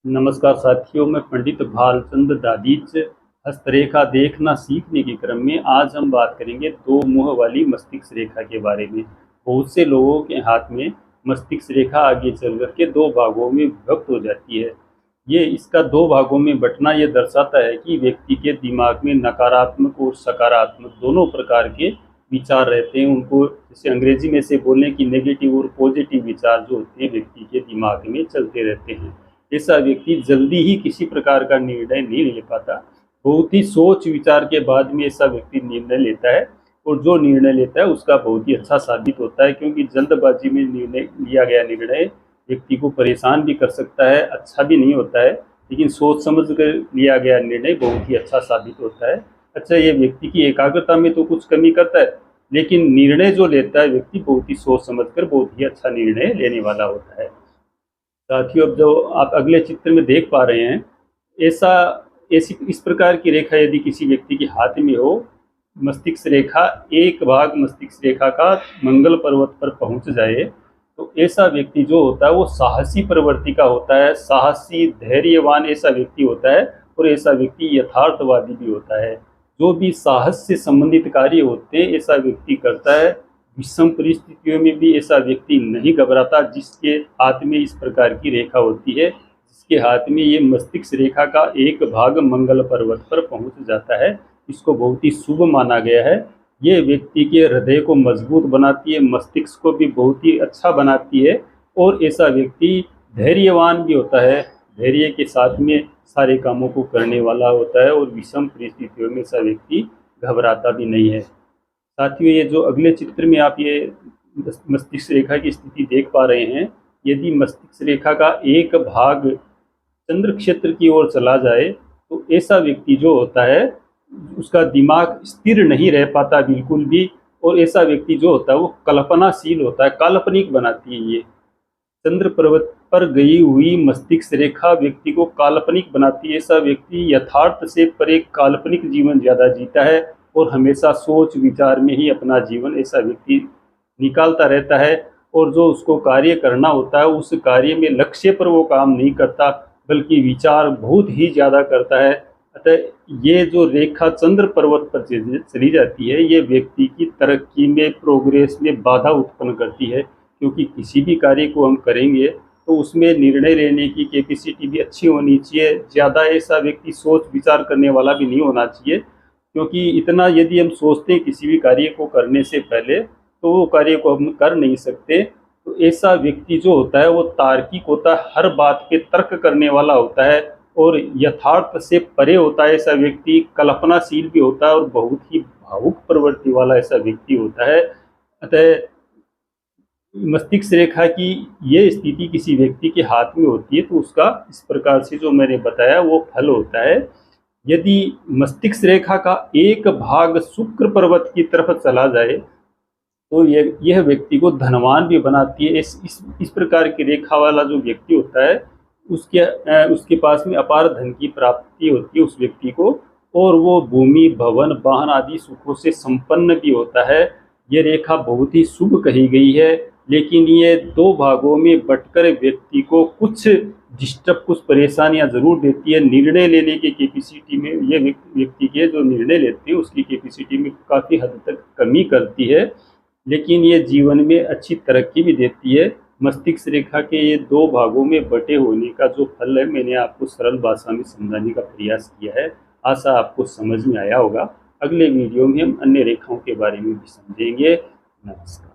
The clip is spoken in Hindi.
नमस्कार साथियों, मैं पंडित भालचंद्र दादीच हस्तरेखा देखना सीखने के क्रम में आज हम बात करेंगे दो मुंह वाली मस्तिष्क रेखा के बारे में। बहुत से लोगों के हाथ में मस्तिष्क रेखा आगे चल कर के दो भागों में विभक्त हो जाती है। ये इसका दो भागों में बंटना ये दर्शाता है कि व्यक्ति के दिमाग में नकारात्मक और सकारात्मक दोनों प्रकार के विचार रहते हैं। उनको जैसे अंग्रेजी में से बोलने की नेगेटिव और पॉजिटिव विचार जो होते हैं व्यक्ति के दिमाग में चलते रहते हैं। ऐसा व्यक्ति जल्दी ही किसी प्रकार का निर्णय नहीं ले पाता। बहुत ही सोच विचार के बाद में ऐसा व्यक्ति निर्णय लेता है और जो निर्णय लेता है उसका बहुत ही अच्छा साबित होता है, क्योंकि जल्दबाजी में निर्णय लिया गया निर्णय व्यक्ति को परेशान भी कर सकता है, अच्छा भी नहीं होता है। लेकिन सोच समझ कर लिया गया निर्णय बहुत ही अच्छा साबित होता है। अच्छा, ये व्यक्ति की एकाग्रता में तो कुछ कमी करता है, लेकिन निर्णय जो लेता है व्यक्ति बहुत ही सोच समझ कर बहुत ही अच्छा निर्णय लेने वाला होता है। साथियों, अब जो आप अगले चित्र में देख पा रहे हैं, ऐसा ऐसी इस प्रकार की रेखा यदि किसी व्यक्ति के हाथ में हो, मस्तिष्क रेखा एक भाग मस्तिष्क रेखा का मंगल पर्वत पर पहुंच जाए, तो ऐसा व्यक्ति जो होता है वो साहसी प्रवृत्ति का होता है, साहसी धैर्यवान ऐसा व्यक्ति होता है और ऐसा व्यक्ति यथार्थवादी भी होता है। जो भी साहस से संबंधित कार्य होते हैं ऐसा व्यक्ति करता है। विषम परिस्थितियों में भी ऐसा व्यक्ति नहीं घबराता। जिसके हाथ में इस प्रकार की रेखा होती है, जिसके हाथ में ये मस्तिष्क रेखा का एक भाग मंगल पर्वत पर पहुंच जाता है, इसको बहुत ही शुभ माना गया है। ये व्यक्ति के हृदय को मजबूत बनाती है, मस्तिष्क को भी बहुत ही अच्छा बनाती है और ऐसा व्यक्ति धैर्यवान भी होता है। धैर्य के साथ में सारे कामों को करने वाला होता है और विषम परिस्थितियों में ऐसा व्यक्ति घबराता भी नहीं है। साथियों, ये जो अगले चित्र में आप ये मस्तिष्क रेखा की स्थिति देख पा रहे हैं, यदि मस्तिष्क रेखा का एक भाग चंद्र क्षेत्र की ओर चला जाए तो ऐसा व्यक्ति जो होता है उसका दिमाग स्थिर नहीं रह पाता बिल्कुल भी, और ऐसा व्यक्ति जो होता है वो कल्पनाशील होता है, काल्पनिक बनाती है। ये चंद्र पर्वत पर गई हुई मस्तिष्क रेखा व्यक्ति को काल्पनिक बनाती है। ऐसा व्यक्ति यथार्थ से परे काल्पनिक जीवन ज्यादा जीता है और हमेशा सोच विचार में ही अपना जीवन ऐसा व्यक्ति निकालता रहता है, और जो उसको कार्य करना होता है उस कार्य में लक्ष्य पर वो काम नहीं करता बल्कि विचार बहुत ही ज़्यादा करता है। अतः ये जो रेखा चंद्र पर्वत पर चली जाती है, ये व्यक्ति की तरक्की में, प्रोग्रेस में बाधा उत्पन्न करती है, क्योंकि किसी भी कार्य को हम करेंगे तो उसमें निर्णय लेने की कैपेसिटी भी अच्छी होनी चाहिए। ज़्यादा ऐसा व्यक्ति सोच विचार करने वाला भी नहीं होना चाहिए, क्योंकि इतना यदि हम सोचते हैं किसी भी कार्य को करने से पहले तो वो कार्य को हम कर नहीं सकते। तो ऐसा व्यक्ति जो होता है वो तार्किक होता है, हर बात पे तर्क करने वाला होता है और यथार्थ से परे होता है। ऐसा व्यक्ति कल्पनाशील भी होता है और बहुत ही भावुक प्रवृत्ति वाला ऐसा व्यक्ति होता है। अतः मस्तिष्क रेखा की ये स्थिति किसी व्यक्ति के हाथ में होती है तो उसका इस प्रकार से जो मैंने बताया वो फल होता है। यदि मस्तिष्क रेखा का एक भाग शुक्र पर्वत की तरफ चला जाए तो यह व्यक्ति को धनवान भी बनाती है। इस प्रकार की रेखा वाला जो व्यक्ति होता है उसके पास में अपार धन की प्राप्ति होती है उस व्यक्ति को, और वो भूमि भवन वाहन आदि सुखों से संपन्न भी होता है। ये रेखा बहुत ही शुभ कही गई है, लेकिन ये दो भागों में बंटकर व्यक्ति को कुछ डिस्टर्ब, कुछ परेशानियां जरूर देती है। निर्णय लेने की कैपेसिटी में ये व्यक्ति के जो निर्णय लेते हैं उसकी कैपेसिटी में काफ़ी हद तक कमी करती है, लेकिन ये जीवन में अच्छी तरक्की भी देती है। मस्तिष्क रेखा के ये दो भागों में बटे होने का जो फल है, मैंने आपको सरल भाषा में समझाने का प्रयास किया है। आशा आपको समझ में आया होगा। अगले वीडियो में हम अन्य रेखाओं के बारे में भी समझेंगे। नमस्कार।